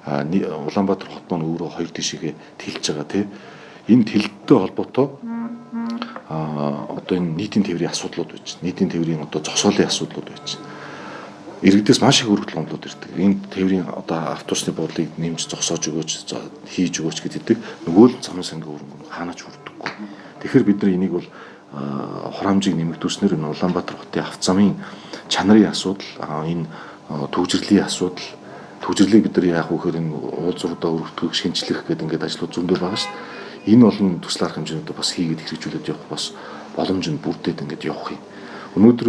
Улаанбаатар хот маань өөрөө хоёр тишээгээ тэлж байгаа тийм. Энэ тэлэлттэй холбоотой одоо энэ нийтийн тээврийн асуудлууд байж байна. Нийтийн тээврийн одоо зогсоолын асуудлууд байж байна. Иргэдээс маш их өргөдөл гомдлууд ирдэг. Энэ тээврийн одоо автобусны буудлыг нэмж зогсоож өгөөч, хийж өгөөч гэдэг нөгөө л замын сангийн өрөнгө хаанаач хүрдэггүй. Тэгэхээр бид нар энийг бол хураамжийг нэмэгдүүлснээр энэ Улаанбаатар хотын авто замын чанарын асуудал, энэ төвжирлийн асуудал, төвжирлийг бид нар яах вэ гэхээр энэ уулзуудаа өргөдгөх, шинжлэх гэдэг ингээд ажлууд зөндөө байгаа шүү дээ. Энэ олон төсөл арга хэмжээнүүдээ бас хийгээд хэрэгжүүлээд явах бас боломж нь бүрдээд ингээд явах юм. Өнөөдөр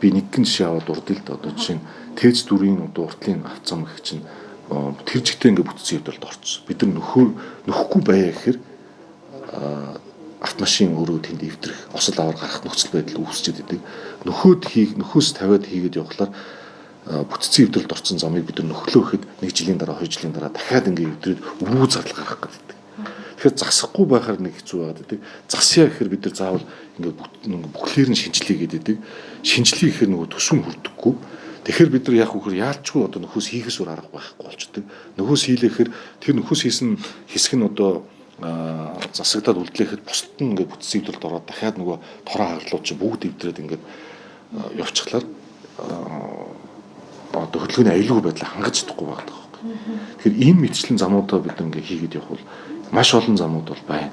би нэгэн жишээ аваад урдъя л да. Одоо жишээ нь Тэц дүрийн одоо уртлын авто зам гэх чинь тэр жигтэй ингээд бүтцийн хэвдэлд орцсон. Бид нар нөхгүй байя гэхээр автомашин өөрөө тэнд эвдрэх, осол аваар гарах нөхцөл байдал үүсчихэд идэг. Нөхөөс тавиад хийгээд явхлаар бүтцийн хэвдэлд орсон замыг бид нар нөхлөө гэхэд 1 жилийн дараа, 2 жилийн дараа дахиад ингээд эвдрээд өвөө зардал гаргах гэдэг. Тэгэхээр засахгүй байхаар нэг хэцүү байгаад байдаг. Засъя гэхээр бид нар заавал ингээд бүхлээр нь шинжилгээ гэдэг. Шинжилгээ гэхээр нөгөө төсвөн хүрдэггүй. Тэгэхээр бид нар яах вэ гэхээр яалчгүй одоо нөхөөс хийхээс өөр арга байхгүй болчдөг. Нөхөөс хийлэхээр тэр нөхөөс хийсэн хэсэг нь одоо засагдаад үлдлээхэд бусдад нь ингээд бүтцийн хэвдэлд ороод дахиад нөгөө тороо хагалууд чи бүгд эвдрээд ингээд явчихлаар одоо хөдөлгөөний аюулгүй байдлаа хангаж чадахгүй байгаа. Тэгэхээр энэ мэтчлийн замуудаа бид ингээд хийгээд явах бол маш олон замууд бол байна.